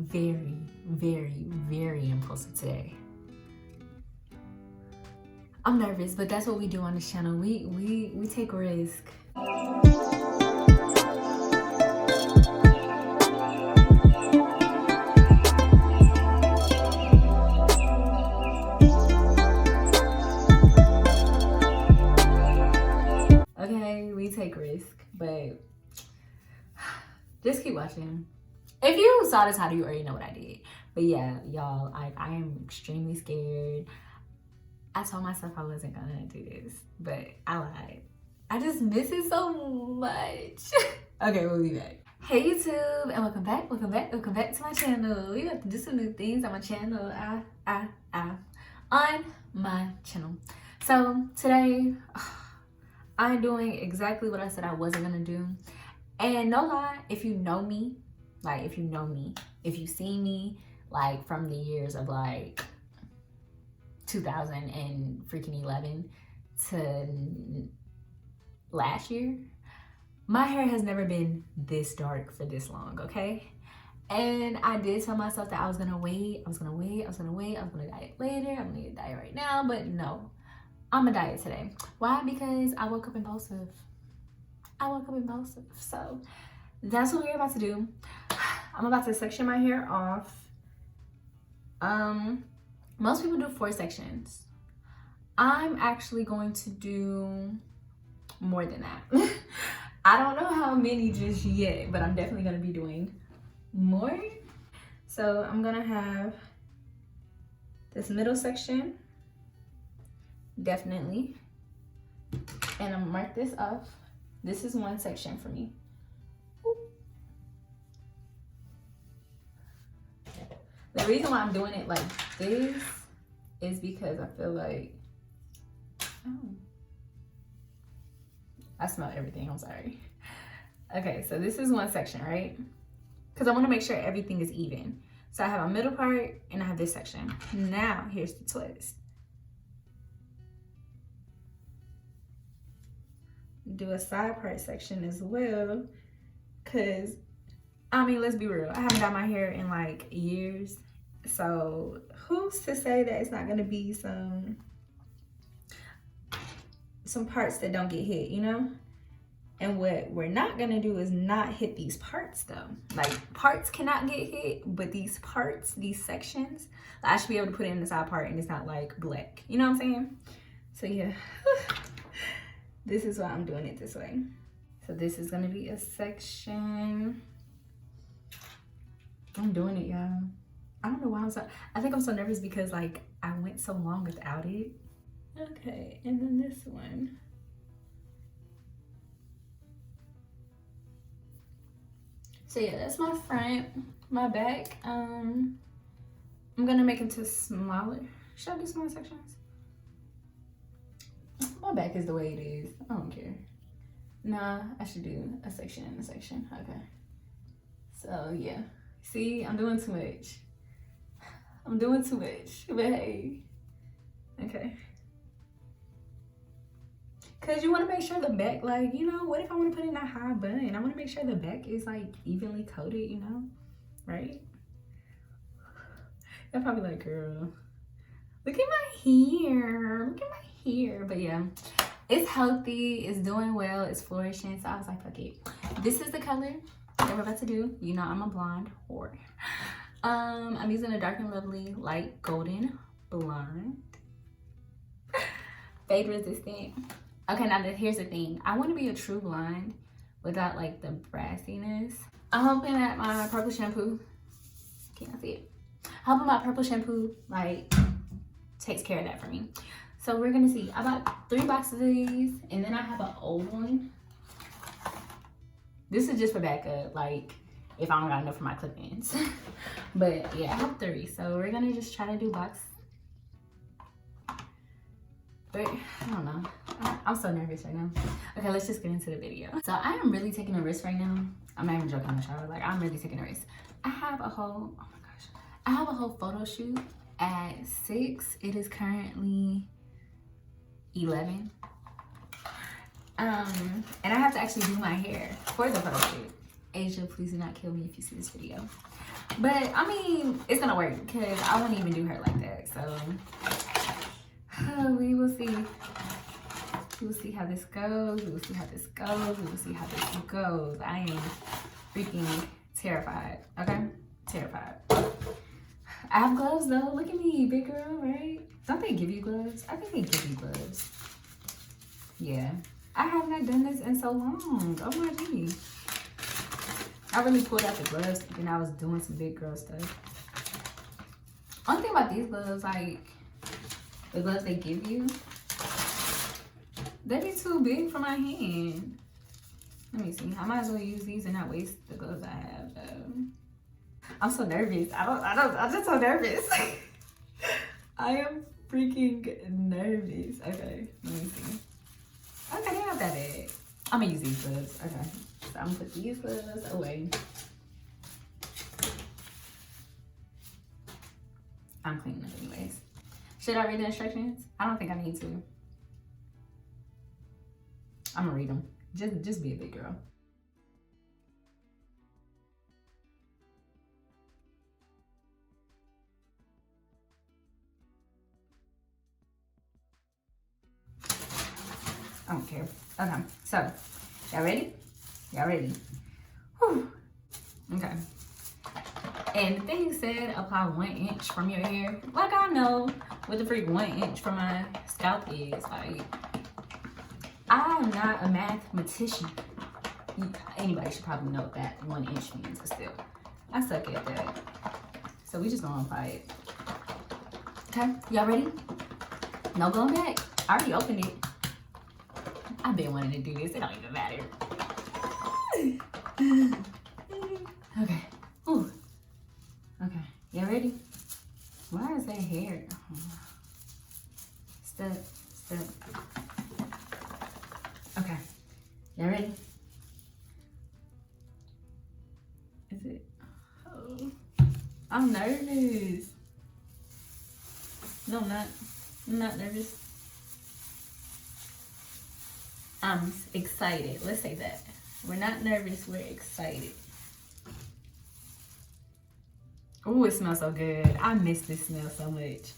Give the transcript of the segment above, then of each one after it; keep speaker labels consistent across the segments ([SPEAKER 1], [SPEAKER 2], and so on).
[SPEAKER 1] very, very, very impulsive today. I'm nervous, but that's what we do on this channel. We take risk. Okay, we take risk, but just keep watching. If you saw the title, you already know what I did. But yeah, y'all, I am extremely scared. I told myself I wasn't gonna do this, but I lied. I just miss it so much. Okay, we'll be back. Hey YouTube, and welcome back to my channel. We got to do some new things on my channel. On my channel. So today, I'm doing exactly what I said I wasn't gonna do. And no lie, if you know me, if you see me, like from the years of like 2011 to last year, my hair has never been this dark for this long, okay? And I did tell myself that I was gonna wait, I was gonna dye it later, I'm gonna dye it right now, but no, I'm gonna dye it today. Why? Because I woke up impulsive. So that's what we're about to do. I'm about to section my hair off. Most people do 4 sections. I'm actually going to do more than that. I don't know how many just yet, but I'm definitely gonna be doing more. So I'm gonna have this middle section, definitely. And I'm gonna mark this off. This is 1 section for me. The reason why I'm doing it like this is because I feel like, I smell everything, I'm sorry. Okay, so this is 1 section, right? Because I want to make sure everything is even. So I have a middle part and I have this section. Now, here's the twist. Do a side part section as well, because I mean, let's be real, I haven't dyed my hair in like years, so who's to say that it's not gonna be some parts that don't get hit, you know? And what we're not gonna do is not hit these parts though. Like, parts cannot get hit, but these parts, these sections, I should be able to put it in the side part and it's not like black, you know what I'm saying? So yeah. This is why I'm doing it this way. So this is gonna be a section. I'm doing it, y'all. I don't know why I think I'm so nervous because like I went so long without it. Okay, and then this one. So yeah, that's my front. My back, I'm gonna make it to smaller. Should I do smaller sections? My back is the way it is. I don't care. Nah, I should do a section and a section. Okay. So yeah. See, I'm doing too much. But hey. Okay. Cause you want to make sure the back, like, you know, what if I want to put in a high bun? I want to make sure the back is like evenly coated, you know, right? You're probably like, girl, look at my hair. But yeah, it's healthy, it's doing well, it's flourishing. So I was like, fuck it. This is the color that we're about to do. You know, I'm a blonde whore. I'm using a Dark and Lovely light golden blonde. Fade resistant. Okay, now here's the thing. I want to be a true blonde without like the brassiness. I'm hoping that my purple shampoo, can't see it. Hoping my purple shampoo like takes care of that for me. So we're gonna see. I bought 3 boxes of these, and then I have an old one. This is just for backup, like if I don't got enough for my clip-ins. But yeah, I have 3. So we're gonna just try to do box. But I don't know. I'm so nervous right now. Okay, let's just get into the video. So I am really taking a risk right now. I'm not even joking on the show. Like, I'm really taking a risk. I have a whole, oh my gosh. I have a whole photo shoot at 6. It is currently 11. And I have to actually do my hair for the photo shoot. Asia, please do not kill me if you see this video. But I mean, it's gonna work because I wouldn't even do her like that. So we will see. We will see how this goes. We will see how this goes. We will see how this goes. I am freaking terrified. Okay? Terrified. I have gloves though. Look at me, big girl, right? Don't they give you gloves? I think they give you gloves. Yeah. I have not done this in so long. Oh my G. I really pulled out the gloves and I was doing some big girl stuff. One thing about these gloves, like the gloves they give you, they be too big for my hand. Let me see. I might as well use these and not waste the gloves I have. I'm so nervous. I'm just so nervous. I am freaking nervous. Okay, let me see. Okay, they're not that bad. I'm gonna use these gloves. Okay, so I'm gonna put these gloves away. I'm cleaning up anyways. Should I read the instructions? I don't think I need to. I'm gonna read them. Just be a big girl. I don't care. Okay, so y'all ready? Y'all ready? Whew. Okay. And the thing said apply 1 inch from your hair. Like I know what the freak 1 inch from my scalp is. Like I'm not a mathematician. Anybody should probably know what that 1 inch means, but still, I suck at that. So we just gonna apply it. Okay, y'all ready? No going back. I already opened it. I've been wanting to do this. It don't even matter. Okay. Ooh. Okay. Y'all ready? Why is that hair? Step. Okay. Y'all ready? Is it? Oh. I'm nervous. No, I'm not. I'm not nervous. I'm excited. Let's say that. We're not nervous. We're excited. Oh, it smells so good. I miss this smell so much.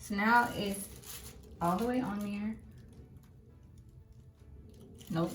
[SPEAKER 1] So now it's all the way on there. Nope,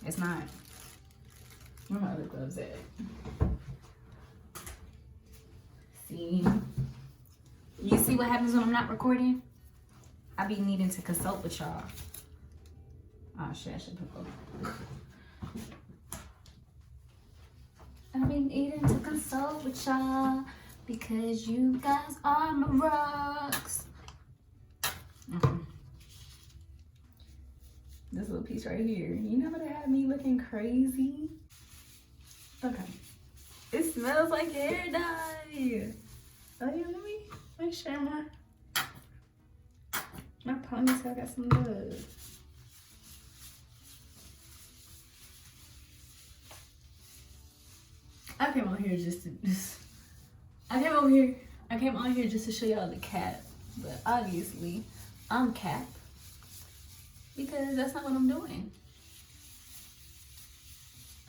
[SPEAKER 1] it's not. Where my other gloves at? See? You see what happens when I'm not recording? I be needing to consult with y'all. Oh shit, I should put both. I be needing to consult with y'all because you guys are my rocks. This little piece right here. You know what had me looking crazy? Okay. It smells like hair dye. Oh yeah, let me make sure my ponytail got some love. I came on here I came on here just to show y'all the cap, but obviously I'm cap because that's not what I'm doing.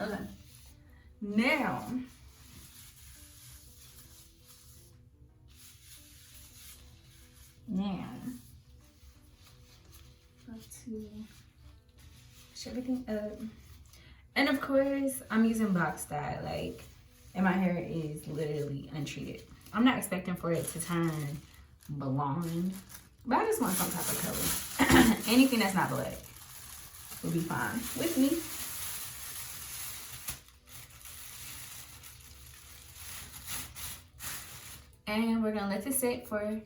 [SPEAKER 1] Okay. Now to push everything up. And of course, I'm using box dye, like, and my hair is literally untreated. I'm not expecting for it to turn blonde, but I just want some type of color. Anything that's not black will be fine with me. And we're gonna let this sit for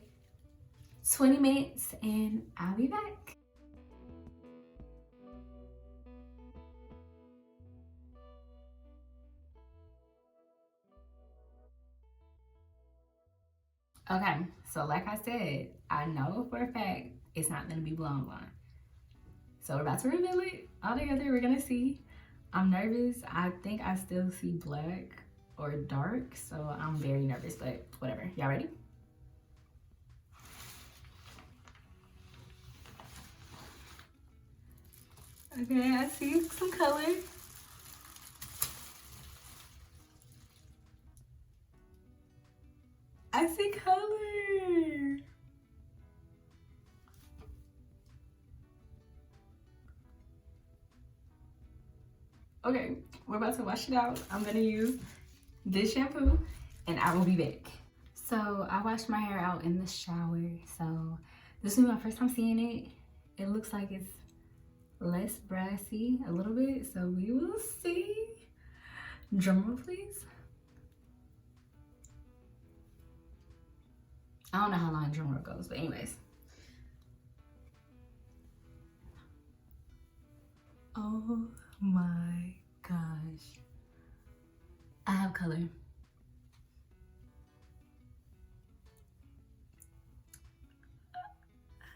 [SPEAKER 1] 20 minutes and I'll be back. Okay, so like I said, I know for a fact it's not gonna be blonde. So we're about to reveal it all together. We're gonna see. I'm nervous. I think I still see black or dark, so I'm very nervous, but whatever. Y'all ready? Okay, I see some color. I see color. Okay, we're about to wash it out. I'm gonna use this shampoo and I will be back. So I washed my hair out in the shower. So this is my first time seeing it. It looks like it's less brassy a little bit. So we will see. Drum roll, please. I don't know how long drum roll goes, but anyways. Oh my gosh. I have color.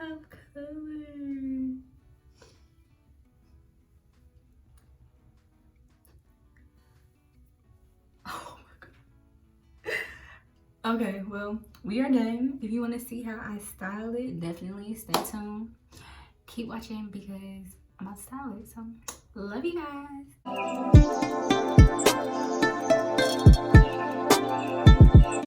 [SPEAKER 1] I have color. Oh my god. Okay, well, we are done. If you want to see how I style it, definitely stay tuned. Keep watching because I'm about to style it. So, love you guys.